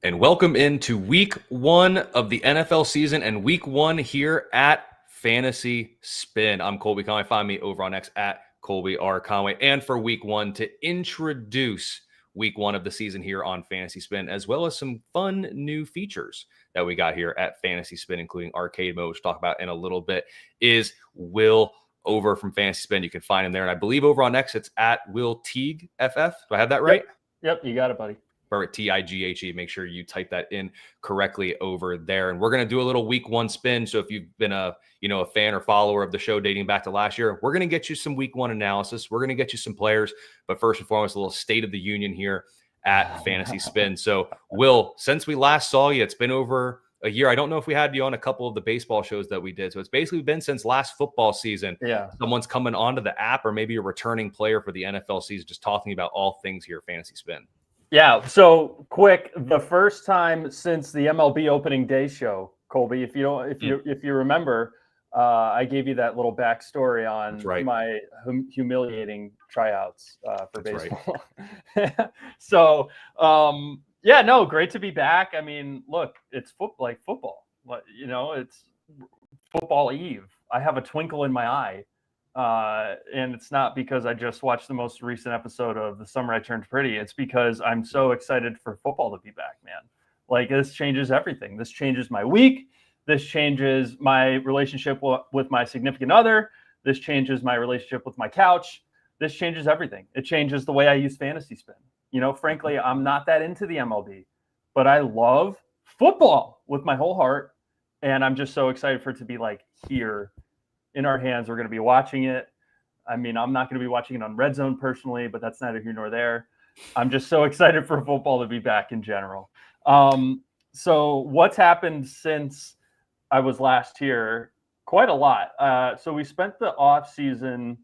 And welcome into week one of the NFL season and week one here at Fantasy Spin. I'm Colby Conway. Find me over on X at Colby R. Conway. And for week one, to introduce week one of the season here on Fantasy Spin, as well as some fun new features that we got here at Fantasy Spin, including arcade mode, which we'll talk about in a little bit, is Will over from Fantasy Spin. You can find him there. And I believe over on X, it's at Will Tighe FF. Do I have that right? Yep, you got it, buddy. Perfect. Tighe. Make sure you type that in correctly over there. And we're going to do a little week one spin. So if you've been a fan or follower of the show dating back to last year, we're going to get you some week one analysis. We're going to get you some players, but first and foremost, a little state of the union here at Fantasy Spin. So Will, since we last saw you, it's been over a year. I don't know if we had you on a couple of the baseball shows that we did. So it's basically been since last football season. Yeah. Someone's coming onto the app, or maybe a returning player for the NFL season, just talking about all things here at Fantasy Spin. Yeah, so quick, the first time since the MLB opening day show, Colby, if you remember, I gave you that little backstory on my humiliating tryouts for baseball. Right. So, great to be back. I mean, look, it's football. It's football eve. I have a twinkle in my eye. And it's not because I just watched the most recent episode of The Summer I Turned Pretty. It's because I'm so excited for football to be back, man. Like, this changes everything. This changes my week. This changes my relationship with my significant other. This changes my relationship with my couch. This changes everything. It changes the way I use Fantasy Spin. Frankly, I'm not that into the MLB, but I love football with my whole heart. And I'm just so excited for it to be like here in our hands. We're going to be watching it. I mean, I'm not going to be watching it on Red Zone personally, but that's neither here nor there. I'm just so excited for football to be back in general. So what's happened since I was last here? Quite a lot. So we spent the off season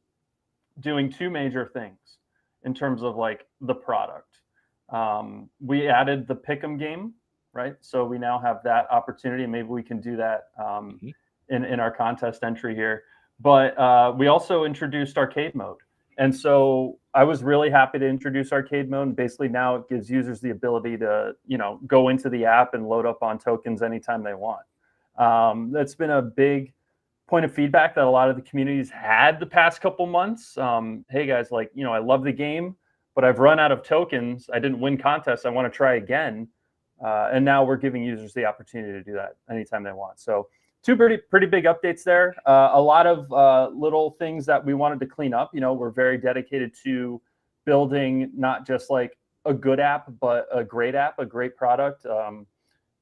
doing two major things in terms of like the product. We added the Pick'em game, right? So we now have that opportunity. Maybe we can do that in our contest entry here. But we also introduced arcade mode. And so I was really happy to introduce arcade mode. And basically now it gives users the ability to, go into the app and load up on tokens anytime they want. That's been a big point of feedback that a lot of the communities had the past couple months. Hey guys, I love the game, but I've run out of tokens. I didn't win contests. I want to try again. And now we're giving users the opportunity to do that anytime they want. So two pretty big updates there. A lot of little things that we wanted to clean up. We're very dedicated to building not just like a good app, but a great app, a great product.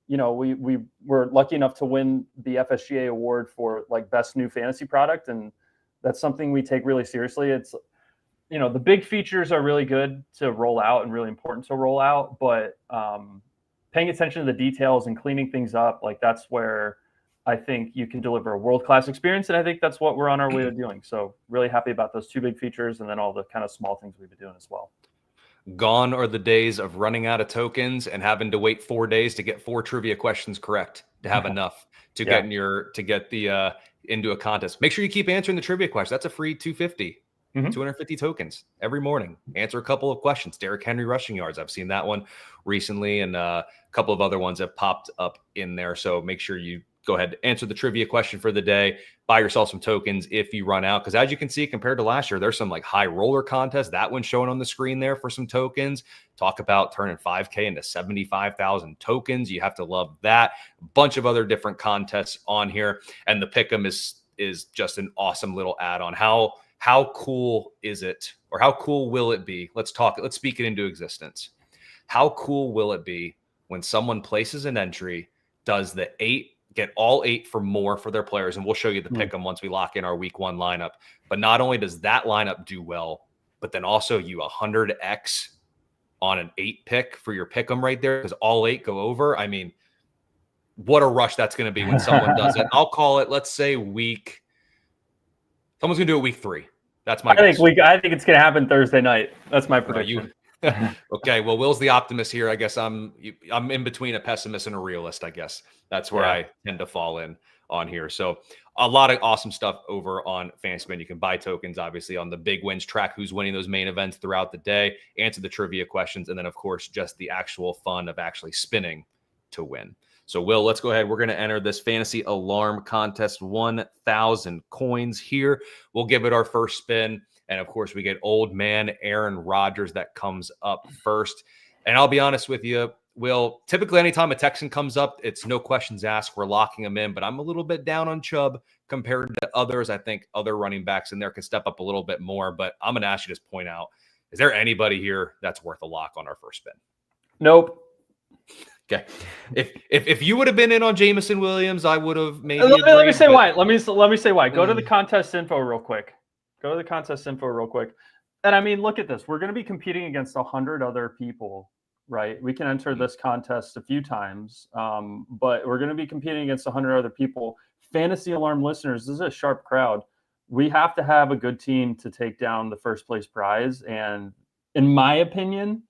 We were lucky enough to win the FSGA award for like best new fantasy product. And that's something we take really seriously. It's, the big features are really good to roll out and really important to roll out, but paying attention to the details and cleaning things up, like that's where I think you can deliver a world-class experience. And I think that's what we're on our way to doing. So really happy about those two big features and then all the kind of small things we've been doing as well. Gone are the days of running out of tokens and having to wait 4 days to get 4 trivia questions correct to have enough to get into a contest. Make sure you keep answering the trivia question. That's a free 250 tokens every morning. Answer a couple of questions. Derrick Henry rushing yards. I've seen that one recently, and a couple of other ones have popped up in there. So make sure you go ahead and answer the trivia question for the day. Buy yourself some tokens if you run out. Because as you can see, compared to last year, there's some like high roller contests. That one's showing on the screen there for some tokens. Talk about turning 5K into 75,000 tokens. You have to love that. A bunch of other different contests on here. And the Pick'em is just an awesome little add-on. How cool is it, or how cool will it be? Let's speak it into existence. How cool will it be when someone places an entry, does the 8, get all 8 for more for their players, and we'll show you the Pick'em once we lock in our week one lineup. But not only does that lineup do well, but then also you 100x on an 8 pick for your Pick'em right there, because all 8 go over. I mean, what a rush that's going to be when someone does it. I'll call it, let's say someone's going to do it week 3. That's my guess. I think it's going to happen Thursday night. That's my prediction. Okay, well, Will's the optimist here. I guess I'm in between a pessimist and a realist, I guess. That's where I tend to fall in on here. So a lot of awesome stuff over on Fantasy Spin. You can buy tokens, obviously, on the big wins, track who's winning those main events throughout the day, answer the trivia questions, and then, of course, just the actual fun of actually spinning to win. So, Will, let's go ahead. We're going to enter this fantasy alarm contest. 1,000 coins here. We'll give it our first spin. And, of course, we get old man Aaron Rodgers that comes up first. And I'll be honest with you, Will, typically anytime a Texan comes up, it's no questions asked. We're locking him in. But I'm a little bit down on Chubb compared to others. I think other running backs in there can step up a little bit more. But I'm going to ask you to just point out, is there anybody here that's worth a lock on our first spin? Nope. Okay. If you would have been in on Jameson Williams, I would have maybe. Let me say why. Let me say why. Go to the contest info real quick. And I mean, look at this. We're going to be competing against 100 other people, right? We can enter this contest a few times, but we're going to be competing against 100 other people. Fantasy Alarm listeners, this is a sharp crowd. We have to have a good team to take down the first place prize. And in my opinion,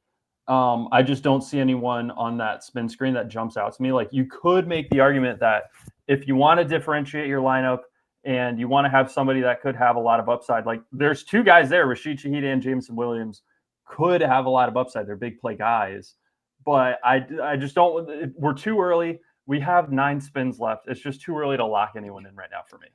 I just don't see anyone on that spin screen that jumps out to me. Like, you could make the argument that if you want to differentiate your lineup and you want to have somebody that could have a lot of upside, like there's two guys there, Rashid Shaheed and Jameson Williams, could have a lot of upside. They're big play guys, but I just don't. We're too early. We have 9 spins left. It's just too early to lock anyone in right now for me.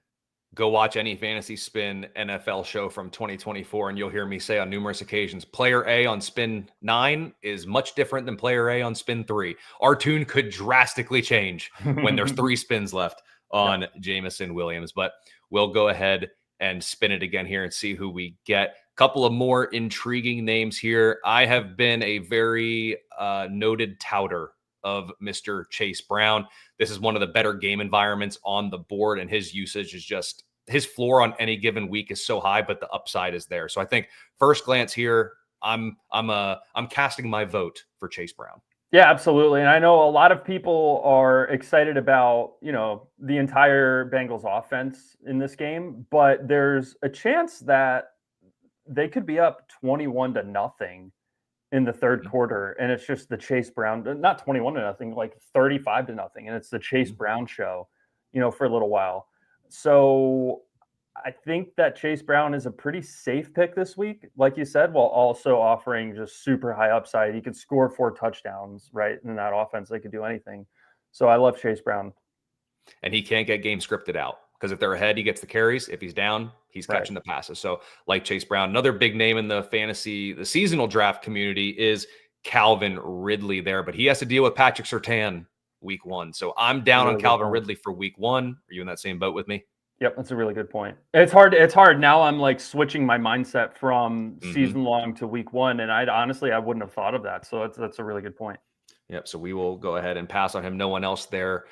Go watch any Fantasy Spin NFL show from 2024, and you'll hear me say on numerous occasions, player A on spin 9 is much different than player A on spin 3. Our tune could drastically change when there's 3 spins left on Jameson Williams, but we'll go ahead and spin it again here and see who we get. A couple of more intriguing names here. I have been a very noted touter of Mr. Chase Brown. This is one of the better game environments on the board, and his usage is just, his floor on any given week is so high, but the upside is there. So I think first glance here, I'm casting my vote for Chase Brown. Yeah, absolutely. And I know a lot of people are excited about, the entire Bengals offense in this game, but there's a chance that they could be up 21-0 in the third quarter, and it's just the Chase Brown, not 21-0, like 35-0, and it's the Chase Brown show, for a little while. So I think that Chase Brown is a pretty safe pick this week, like you said, while also offering just super high upside. He could score 4 touchdowns, right? In that offense, they could do anything. So I love Chase Brown. And he can't get game scripted out, because if they're ahead, he gets the carries. If he's down, he's catching the passes. So like Chase Brown, another big name in the seasonal draft community is Calvin Ridley there, but he has to deal with Patrick Surtain week 1. So I'm down on Calvin Ridley for week 1. Are you in that same boat with me? Yep, that's a really good point. It's hard. Now I'm like switching my mindset from season long to week 1. And I wouldn't have thought of that. So that's a really good point. Yep. So we will go ahead and pass on him. No one else there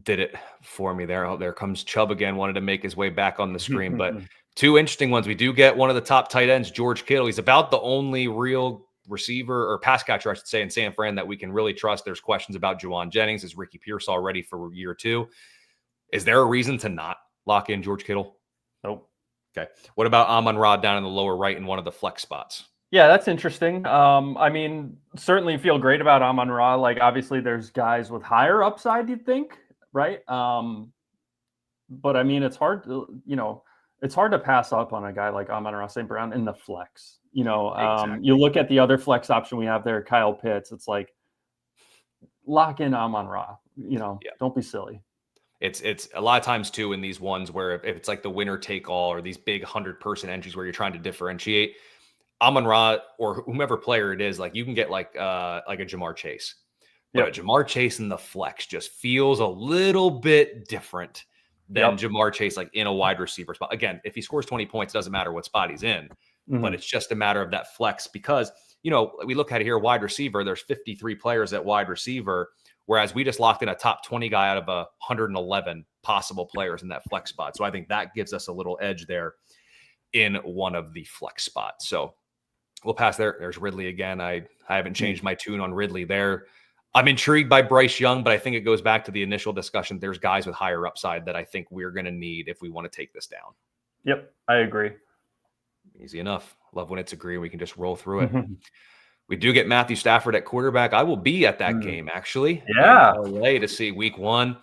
did it for me there. Oh, there comes Chubb again. Wanted to make his way back on the screen, but 2 interesting ones. We do get one of the top tight ends, George Kittle. He's about the only real receiver or pass catcher, I should say, in San Fran that we can really trust. There's questions about Juwan Jennings. Is Ricky Pearsall ready for year 2? Is there a reason to not lock in George Kittle? Nope. Okay. What about Amon-Ra down in the lower right in one of the flex spots? Yeah, that's interesting. I mean, certainly feel great about Amon-Ra. Like, obviously there's guys with higher upside, you'd think, right? But I mean, it's hard to pass up on a guy like Amon-Ra St. Brown in the flex. Exactly. You look at the other flex option we have there, Kyle Pitts. It's like, lock in Amon-Ra. Don't be silly. It's a lot of times too in these ones where if it's like the winner take all or these big 100-person entries where you're trying to differentiate, Amon-Ra or whomever player it is, like you can get like a Jamar Chase. But a Jamar Chase in the flex just feels a little bit different than Jamar Chase like in a wide receiver spot. Again, if he scores 20 points, it doesn't matter what spot he's in, but it's just a matter of that flex because, we look at it here, wide receiver, there's 53 players at wide receiver, whereas we just locked in a top 20 guy out of 111 possible players in that flex spot. So I think that gives us a little edge there in one of the flex spots. So we'll pass there. There's Ridley again. I haven't changed my tune on Ridley there. I'm intrigued by Bryce Young, but I think it goes back to the initial discussion. There's guys with higher upside that I think we're going to need if we want to take this down. Yep, I agree. Easy enough. Love when it's agree. We can just roll through it. We do get Matthew Stafford at quarterback. I will be at that game, actually. Yeah. In LA to see week one,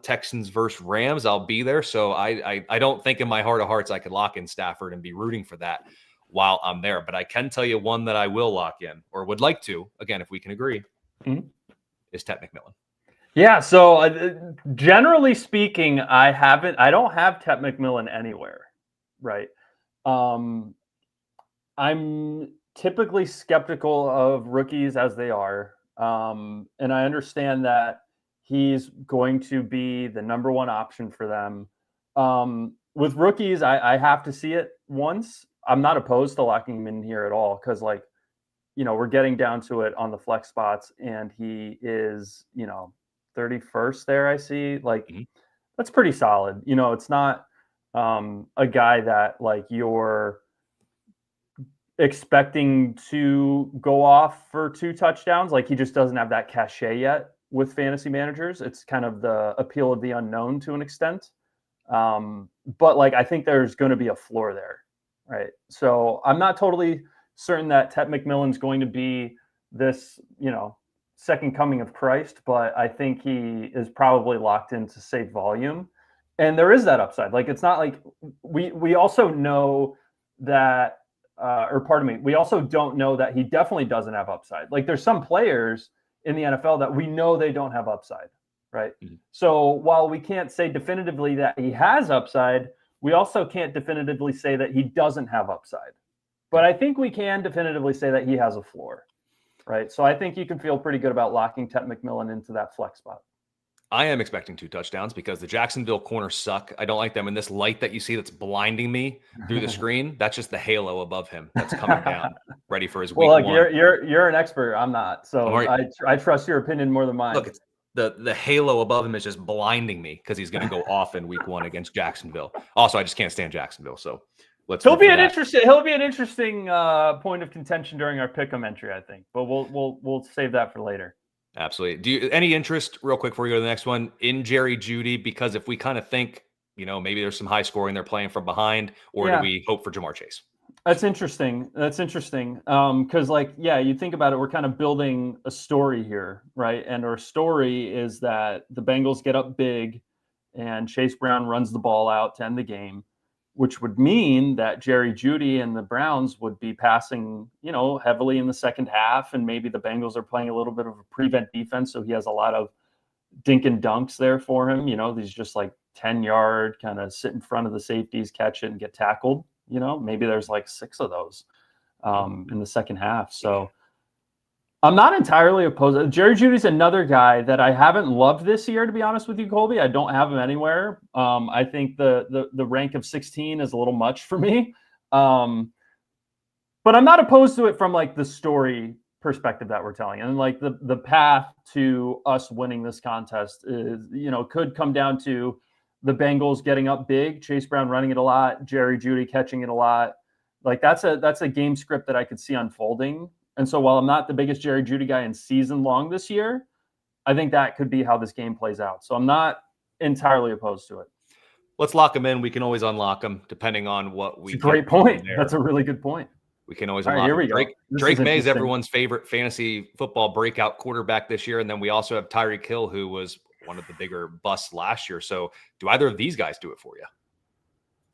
Texans versus Rams. I'll be there. So I don't think in my heart of hearts I could lock in Stafford and be rooting for that while I'm there. But I can tell you one that I will lock in or would like to, again, if we can agree, is Ted McMillan. Yeah. So generally speaking, I don't have Ted McMillan anywhere. Right. Um, I'm typically skeptical of rookies as they are. And I understand that he's going to be the number one option for them. With rookies, I have to see it once. I'm not opposed to locking him in here at all because, like, we're getting down to it on the flex spots, and he is, 31st there. I see. Like, Mhm. that's pretty solid. It's not a guy that, like, you're expecting to go off for 2 touchdowns. Like, he just doesn't have that cachet yet with fantasy managers. It's kind of the appeal of the unknown to an extent. But, like, I think there's going to be a floor there, right? So I'm not totally certain that Ted McMillan's going to be this, second coming of Christ, but I think he is probably locked in to save volume. And there is that upside. Like, it's not like we also know that or pardon me, we also don't know that he definitely doesn't have upside. Like, there's some players in the NFL that we know they don't have upside, right? Mm-hmm. So while we can't say definitively that he has upside, we also can't definitively say that he doesn't have upside. But I think we can definitively say that he has a floor, right? So I think you can feel pretty good about locking Ted McMillan into that flex spot. I am expecting 2 touchdowns because the Jacksonville corners suck. I don't like them. And this light that you see that's blinding me through the screen, that's just the halo above him that's coming down, ready for his week one. You're an expert. I'm not. So I trust your opinion more than mine. Look, it's the halo above him is just blinding me because he's going to go off in week 1 against Jacksonville. Also, I just can't stand Jacksonville. So he'll be an interesting point of contention during our pick'em entry, I think. But we'll save that for later. Absolutely. Any interest, real quick before we go to the next one, in Jerry Jeudy? Because if we kind of think, maybe there's some high scoring, they're playing from behind, or do we hope for Jamar Chase? That's interesting. Because, you think about it, we're kind of building a story here, right? And our story is that the Bengals get up big and Chase Brown runs the ball out to end the game, which would mean that Jerry Jeudy and the Browns would be passing, heavily in the second half. And maybe the Bengals are playing a little bit of a prevent defense. So he has a lot of dink and dunks there for him. These just like 10-yard kind of sit in front of the safeties, catch it and get tackled. Maybe there's like 6 of those in the second half. So I'm not entirely opposed. Jerry Jeudy's another guy that I haven't loved this year, to be honest with you, Colby. I don't have him anywhere. I think the rank of 16 is a little much for me. But I'm not opposed to it from, like, the story perspective that we're telling. And, like, the path to us winning this contest is, could come down to the Bengals getting up big, Chase Brown running it a lot, Jerry Jeudy catching it a lot. Like, that's a game script that I could see unfolding. And so while I'm not the biggest Jerry Jeudy guy in season long this year, I think that could be how this game plays out. So I'm not entirely opposed to it. Let's lock him in. We can always unlock him depending on what we. Great point. That's a really good point. We can always unlock him. Drake May is everyone's favorite fantasy football breakout quarterback this year. And then we also have Tyreek Hill, who was one of the bigger busts last year. So do either of these guys do it for you?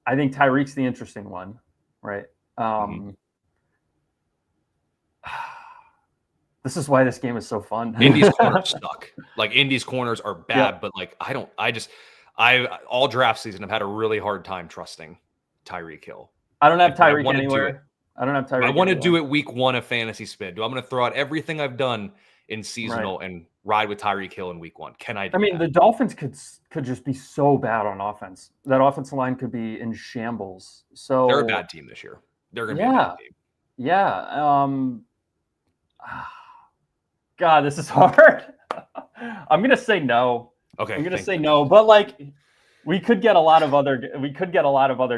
I think Tyreek's the interesting one, right? This is why this game is so fun. Indy's corners suck. Like, Indy's corners are bad, but like all draft season I've had a really hard time trusting Tyreek Hill. I don't have Tyreek anywhere. I don't have Tyreek. I want to do it week 1 of fantasy spin. I'm going to throw out everything I've done in seasonal and ride with Tyreek Hill in week 1. Can I do that? The Dolphins could just be so bad on offense. That offensive line could be in shambles. So they're a bad team this year. They're going to be a bad team. Yeah. God, this is hard. I'm going to say no. Okay. I'm going to say no, but, like, we could get a lot of other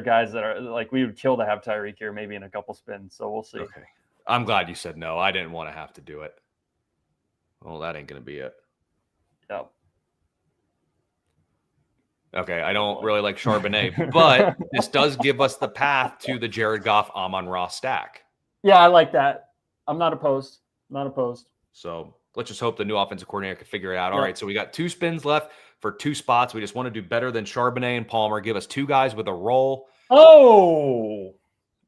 guys that are, like, we would kill to have Tyreek here maybe in a couple spins. So we'll see. Okay. I'm glad you said no. I didn't want to have to do it. Well, that ain't going to be it. Yep. Okay, I don't really like Charbonnet, but this does give us the path to the Jared Goff, Amon-Ra stack. Yeah, I like that. I'm not opposed. So let's just hope the new offensive coordinator can figure it out. All right, so we got 2 spins left for 2 spots. We just want to do better than Charbonnet and Palmer. Give us 2 guys with a roll. Oh,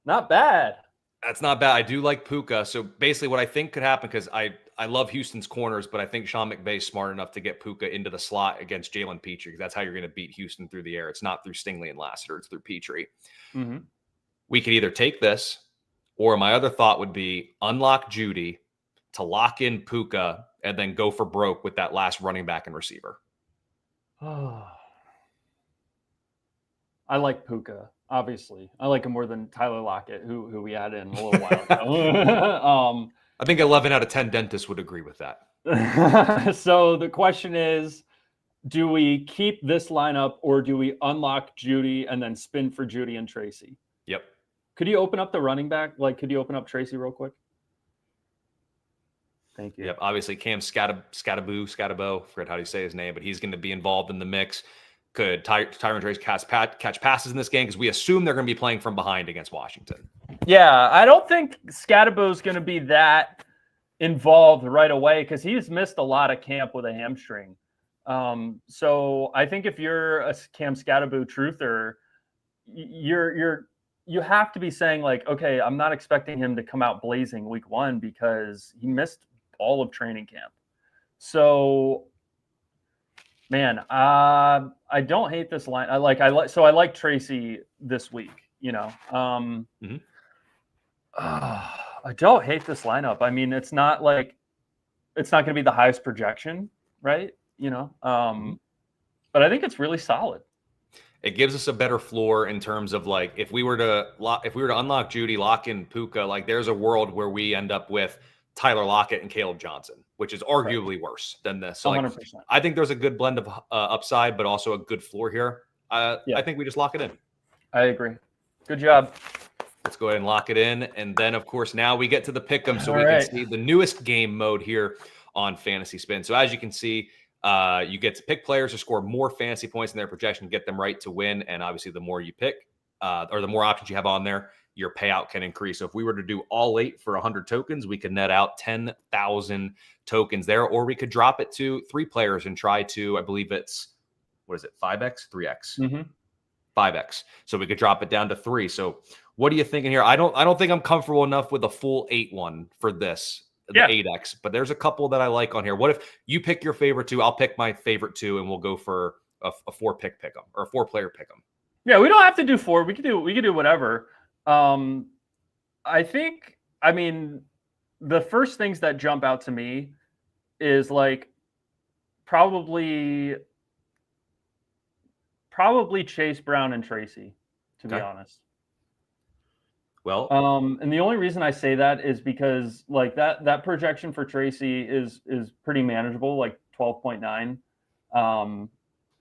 not bad. That's not bad. I do like Puka. So basically what I think could happen, because I I love Houston's corners, but I think Sean McVay's smart enough to get Puka into the slot against Jalen Petrie. That's how you're going to beat Houston through the air. It's not through Stingley and Lassiter. It's through Petrie. Mm-hmm. We could either take this, or my other thought would be unlock Judy to lock in Puka and then go for broke with that last running back and receiver. Oh. I like Puka, obviously. I like him more than Tyler Lockett, who we had in a little while ago. I think 11 out of 10 dentists would agree with that. So the question is, do we keep this lineup or do we unlock Judy and then spin for Judy and Tracy? Yep. Could you open up the running back? Like, could you open up Tracy real quick? Thank you. Yep. Obviously, Cam Scatabo, forget how you say his name, but he's going to be involved in the mix. Could Tyron Tracy catch passes in this game? Because we assume they're going to be playing from behind against Washington. Yeah, I don't think Scatabo is going to be that involved right away because he's missed a lot of camp with a hamstring. So I think if you're a Cam Scatabo truther, you have to be saying like, okay, I'm not expecting him to come out blazing week 1 because he missed all of training camp. So, man, I don't hate this line. I like Tracy this week. You know, I don't hate this lineup. I mean, it's not going to be the highest projection, right? You know, but I think it's really solid. It gives us a better floor in terms of like if we were to unlock Judy, lock in Puka, like there's a world where we end up with Tyler Lockett and Caleb Johnson, which is arguably worse than this. So like, I think there's a good blend of upside, but also a good floor here. I think we just lock it in. I agree. Good job. Let's go ahead and lock it in. And then, of course, now we get to the pick'em, so we can see the newest game mode here on Fantasy Spin. So as you can see, you get to pick players to score more fantasy points in their projection, get them right to win. And obviously, the more you pick or the more options you have on there, your payout can increase. So if we were to do all 8 for 100 tokens, we could net out 10,000 tokens there, or we could drop it to 3 players and try to, I believe it's, 5x, 3x, 5x. So we could drop it down to 3. So what are you thinking here? I don't think I'm comfortable enough with a full 8-1 for this, the 8x, but there's a couple that I like on here. What if you pick your favorite 2? I'll pick my favorite 2, and we'll go for a 4-pick pick'em or a 4-player pick'em. Yeah, we don't have to do 4. We could do whatever. I think, I mean, the first things that jump out to me is like probably Chase Brown and Tracy, to be honest. Well, and the only reason I say that is because like that projection for Tracy is pretty manageable, like 12.9.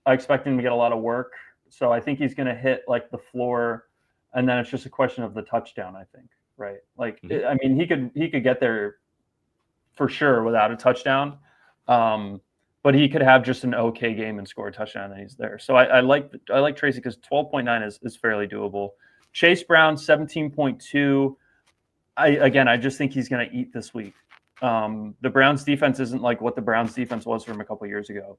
I expect him to get a lot of work, so I think he's going to hit like the floor. And then it's just a question of the touchdown, I think, right? Like, I mean, he could get there for sure without a touchdown, but he could have just an okay game and score a touchdown, and he's there. So I like Tracy because 12.9 is fairly doable. Chase Brown 17.2. I just think he's going to eat this week. The Browns defense isn't like what the Browns defense was from a couple years ago.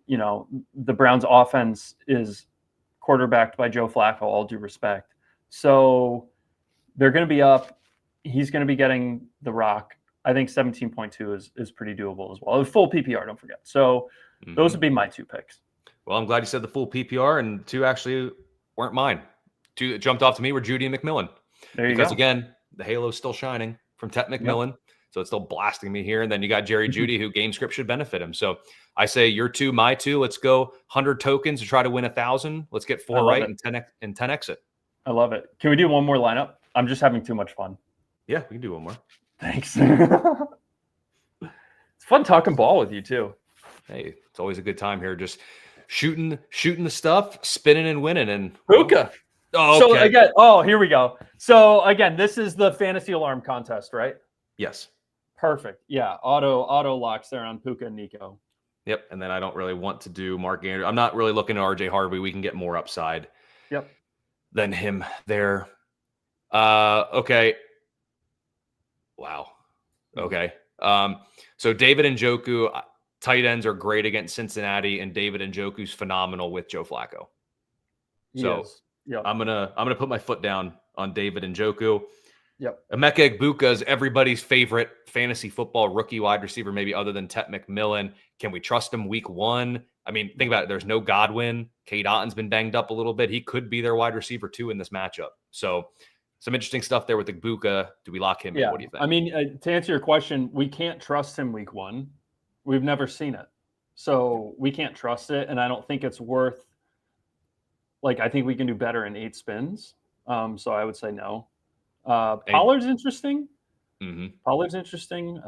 You know, the Browns offense is quarterbacked by Joe Flacco, all due respect. So they're going to be up. He's going to be getting the rock. I think 17.2 is pretty doable as well. Full PPR, don't forget. So those would be my 2 picks. Well, I'm glad you said the full PPR, and 2 actually weren't mine. 2 that jumped off to me were Judy and McMillan. There you go. Because again, the halo's still shining from Tet McMillan. Yep. So it's still blasting me here. And then you got Jerry Judy, who game script should benefit him. So I say your 2, my 2. Let's go 100 tokens to try to win 1,000. Let's get 4 right and 10 exit. I love it. Can we do one more lineup? I'm just having too much fun. Yeah, we can do one more. Thanks. It's fun talking ball with you too. Hey, it's always a good time here. Just shooting the stuff, spinning and winning. And Puka. Oh, okay. So again, here we go. So again, this is the fantasy alarm contest, right? Yes. Perfect. Yeah. Auto locks there on Puka and Nico. Yep. And then I don't really want to do Mark Andrews. I'm not really looking at RJ Harvey. We can get more upside. Yep. Than him there. Okay. Wow. Okay. So David Njoku, tight ends are great against Cincinnati, and David Njoku's phenomenal with Joe Flacco. So yep. I'm gonna put my foot down on David Njoku. Yep. Emeka Egbuka is everybody's favorite fantasy football rookie wide receiver, maybe other than Tet McMillan. Can we trust him week 1? I mean, think about it. There's no Godwin. Cade Otton's been banged up a little bit. He could be their wide receiver too in this matchup. So some interesting stuff there with Egbuka. Do we lock him in? What do you think? I mean, to answer your question, we can't trust him week 1. We've never seen it. So we can't trust it. And I don't think it's worth, I think we can do better in 8 spins. So I would say no. Pollard's interesting. Pollard's interesting.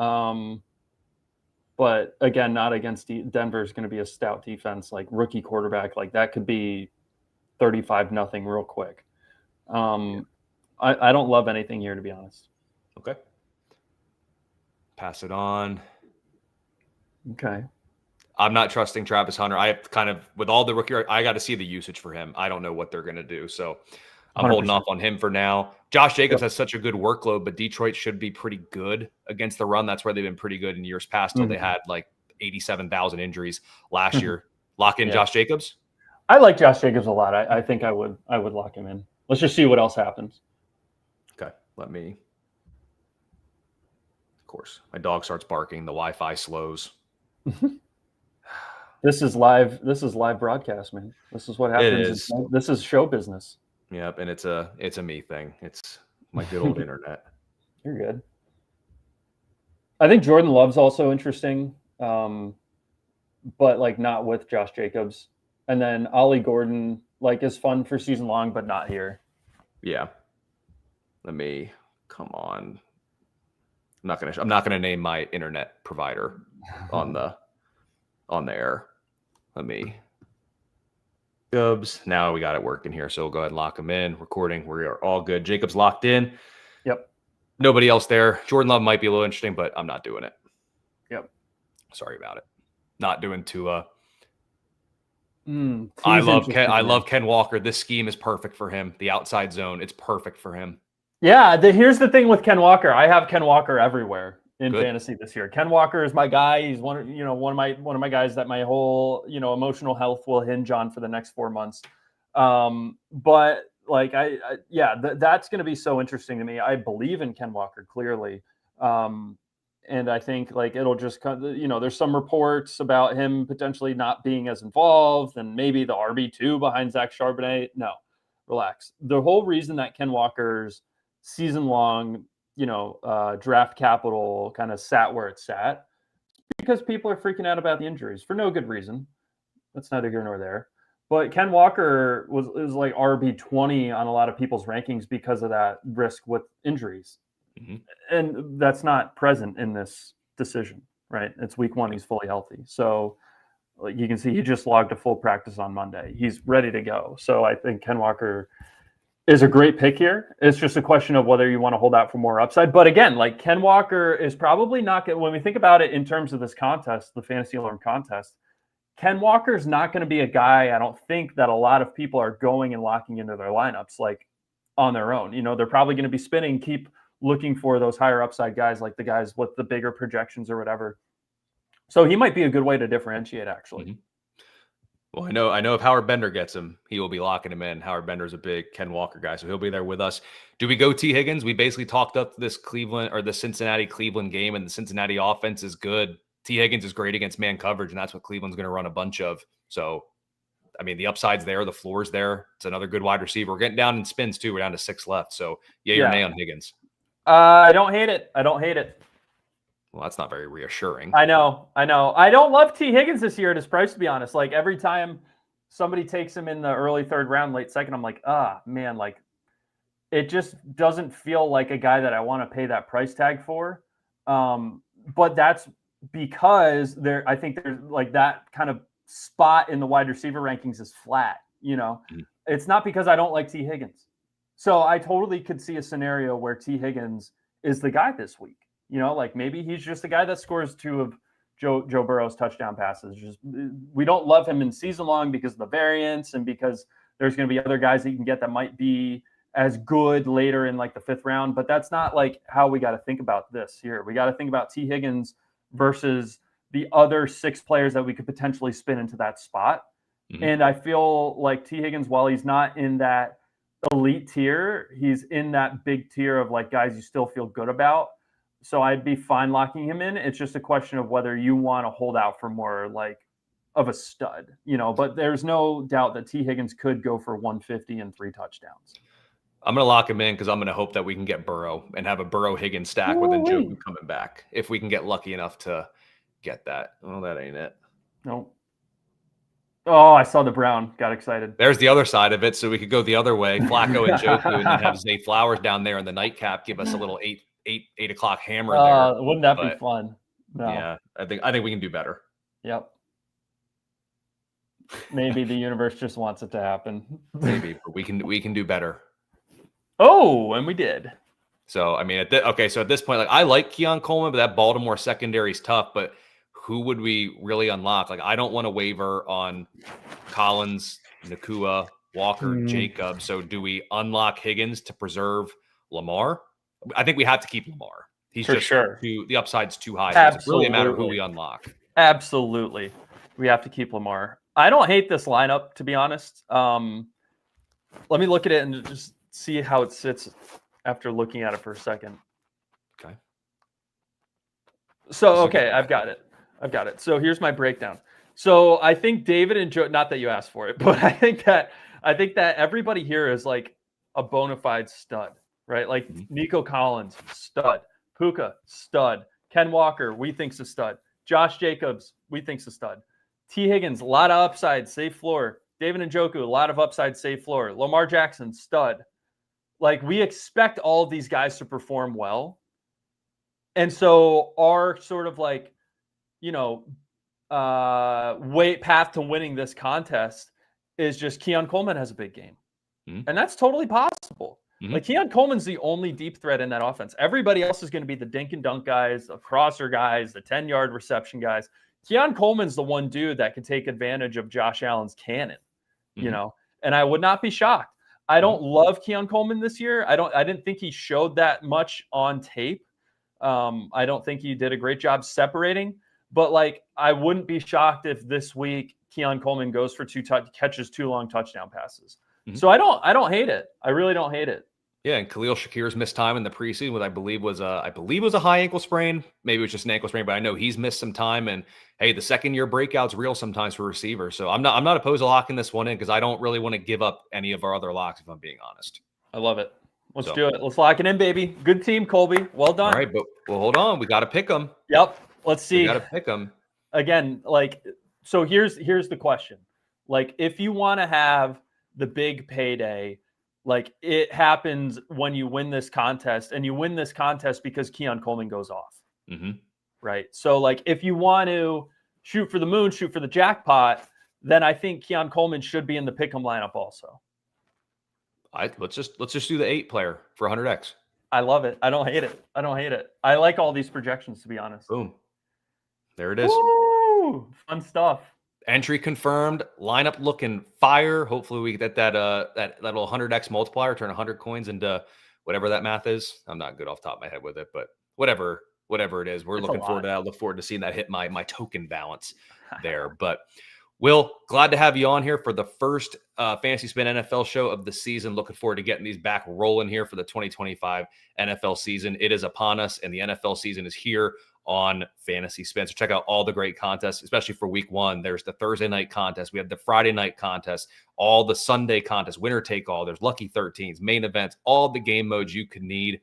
But again, not against Denver is going to be a stout defense, like rookie quarterback. Like that could be 35-0 real quick. I don't love anything here, to be honest. Okay. Pass it on. Okay. I'm not trusting Travis Hunter. I have kind of, with all the rookie, I got to see the usage for him. I don't know what they're going to do. So I'm 100%. Holding off on him for now. Josh Jacobs has such a good workload, but Detroit should be pretty good against the run. That's where they've been pretty good in years past till they had like 87,000 injuries last year. Lock in Josh Jacobs? I like Josh Jacobs a lot. I think I would lock him in. Let's just see what else happens. Okay. Let me. Of course. My dog starts barking. The Wi-Fi slows. This is live broadcast, man. This is what happens. This is show business. Yep, and it's a me thing. It's my good old internet. You're good. I think Jordan Love's also interesting, but not with Josh Jacobs. And then Ollie Gordon is fun for season long, but not here. Yeah. Come on. I'm not gonna name my internet provider on the air. Jacobs. Now we got it working here, so we'll go ahead and lock him in. Recording. We are all good. Jacobs locked in. Yep. Nobody else there. Jordan Love might be a little interesting, but I'm not doing it. Yep. Sorry about it. Not doing Tua. I love Ken Walker. This scheme is perfect for him. The outside zone, it's perfect for him. Yeah. Here's the thing with Ken Walker. I have Ken Walker everywhere in fantasy this year. Ken Walker is my guy. He's one of my guys that my whole emotional health will hinge on for the next 4 months. But that's going to be so interesting to me. I believe in Ken Walker clearly, and I think it'll just there's some reports about him potentially not being as involved, and maybe the RB2 behind Zach Charbonnet. No, relax. The whole reason that Ken Walker's season long draft capital kind of sat where it sat because people are freaking out about the injuries for no good reason. That's neither here nor there. But Ken Walker was like RB20 on a lot of people's rankings because of that risk with injuries. And that's not present in this decision, right? It's week 1. He's fully healthy. So you can see he just logged a full practice on Monday. He's ready to go. So I think Ken Walker is a great pick here. It's just a question of whether you want to hold out for more upside. But again, Ken Walker is probably not going to, when we think about it in terms of this contest, the Fantasy Alarm contest, Ken Walker is not going to be a guy, I don't think, that a lot of people are going and locking into their lineups on their own. They're probably going to be spinning, keep looking for those higher upside guys, like the guys with the bigger projections or whatever. So he might be a good way to differentiate, actually. Well, I know if Howard Bender gets him, he will be locking him in. Howard Bender's a big Ken Walker guy, so he'll be there with us. Do we go T. Higgins? We basically talked up this Cincinnati-Cleveland game, and the Cincinnati offense is good. T. Higgins is great against man coverage, and that's what Cleveland's going to run a bunch of. So, I mean, the upside's there, the floor's there. It's another good wide receiver. We're getting down in spins, too. We're down to 6 left. So, yay or nay on Higgins? I don't hate it. Well, that's not very reassuring. I know. I don't love T. Higgins this year at his price, to be honest. Every time somebody takes him in the early 3rd round, late 2nd, I'm like, man, it just doesn't feel like a guy that I want to pay that price tag for. But that's because I think there's that kind of spot in the wide receiver rankings is flat. It's not because I don't like T. Higgins. So I totally could see a scenario where T. Higgins is the guy this week. Maybe he's just the guy that scores 2 of Joe Burrow's touchdown passes. We don't love him in season long because of the variance and because there's going to be other guys that you can get that might be as good later in the 5th round. But that's not how we got to think about this here. We got to think about T. Higgins versus the other 6 players that we could potentially spin into that spot. And I feel like T. Higgins, while he's not in that elite tier. He's in that big tier of like guys you still feel good about. So I'd be fine locking him in. It's just a question of whether you want to hold out for more like of a stud, but there's no doubt that T. Higgins could go for 150 and 3 touchdowns. I'm going to lock him in because I'm going to hope that we can get Burrow and have a Burrow-Higgins stack with Njoku coming back. If we can get lucky enough to get that. Oh, that ain't it. No. Oh, I saw the brown. Got excited. There's the other side of it, so we could go the other way. Flacco and Njoku, and then have Zay Flowers down there in the nightcap. Give us a little 8 o'clock hammer there. Wouldn't that be fun? No. Yeah, I think we can do better. Yep. Maybe the universe just wants it to happen. Maybe, but we can do better. Oh, and we did. So I mean, so at this point, like I like Keon Coleman, but that Baltimore secondary is tough. But who would we really unlock? Like I don't want to waver on Collins, Nakua, Walker, Jacobs. So do we unlock Higgins to preserve Lamar? I think we have to keep Lamar. He's for sure. The upside's too high. Absolutely. It's really a matter of who we unlock. Absolutely, we have to keep Lamar. I don't hate this lineup, to be honest. Let me look at it and just see how it sits after looking at it for a second. Okay. So, okay, I've got it. So here's my breakdown. So I think David and Joe, not that you asked for it, but I think that everybody here is like a bona fide stud, right? Like Nico Collins, stud. Puka, stud. Ken Walker, we think's a stud. Josh Jacobs, we think's a stud. T. Higgins, a lot of upside, safe floor. David Njoku, a lot of upside, safe floor. Lamar Jackson, stud. Like, we expect all of these guys to perform well. And so our sort of like, path to winning this contest is just Keon Coleman has a big game. And that's totally possible. Like, Keon Coleman's the only deep threat in that offense. Everybody else is going to be the dink and dunk guys, the crosser guys, the 10-yard reception guys. Keon Coleman's the one dude that can take advantage of Josh Allen's cannon, and I would not be shocked. I don't love Keon Coleman this year. I didn't think he showed that much on tape. I don't think he did a great job separating, but like, I wouldn't be shocked if this week Keon Coleman goes for catches 2 long touchdown passes. So I don't hate it. I really don't hate it. Yeah, and Khalil Shakir's missed time in the preseason with I believe was a high ankle sprain. Maybe it was just an ankle sprain, but I know he's missed some time. And hey, the second-year breakout's real sometimes for receivers. So I'm not opposed to locking this one in because I don't really want to give up any of our other locks if I'm being honest. I love it. Let's do it. Let's lock it in, baby. Good team, Colby. Well done. All right, but hold on. We got to pick them. Yep. Let's see. We got to pick them again. Like, so here's the question. Like, if you want to have the big payday, like it happens when you win this contest, and you win this contest because Keon Coleman goes off. Right. So like, if you want to shoot for the moon, shoot for the jackpot, then I think Keon Coleman should be in the pick'em lineup also. Let's just do the 8 player for 100x. I love it. I don't hate it. I like all these projections, to be honest. Boom. There it is. Woo! Fun stuff. Entry confirmed. Lineup looking fire. Hopefully we get that little 100x multiplier, turn 100 coins into whatever that math is. I'm not good off the top of my head with it, but whatever it is, we're looking forward to that. I look forward to seeing that hit my token balance there. But Will, glad to have you on here for the first Fantasy Spin NFL show of the season. Looking forward to getting these back rolling here for the 2025 NFL season. It is upon us, and the NFL season is here on Fantasy Spin. So check out all the great contests, especially for week 1. There's the Thursday night contest. We have the Friday night contest, all the Sunday contests, winner take all. There's Lucky 13s, main events, all the game modes you could need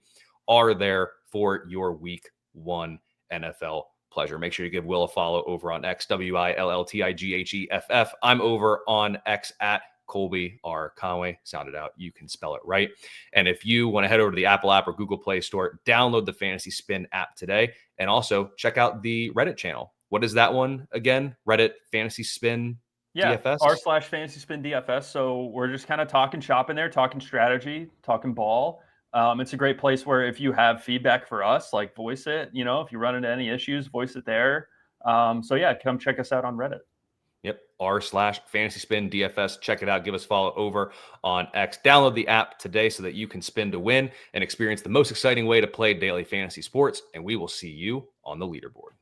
are there for your week 1 NFL pleasure. Make sure you give Will a follow over on X, WILLTIGHEFF. I'm over on X at Colby R. Conway. Sound it out. You can spell it right. And if you want to head over to the Apple app or Google Play Store, download the Fantasy Spin app today. And also check out the Reddit channel. What is that one again? Reddit Fantasy Spin DFS? r/Fantasy Spin DFS. So we're just kind of talking shop in there, talking strategy, talking ball. It's a great place where if you have feedback for us, like voice it, if you run into any issues, voice it there. So yeah, come check us out on Reddit. Yep. r/Fantasy Spin DFS. Check it out. Give us a follow over on X. Download the app today so that you can spin to win and experience the most exciting way to play daily fantasy sports. And we will see you on the leaderboard.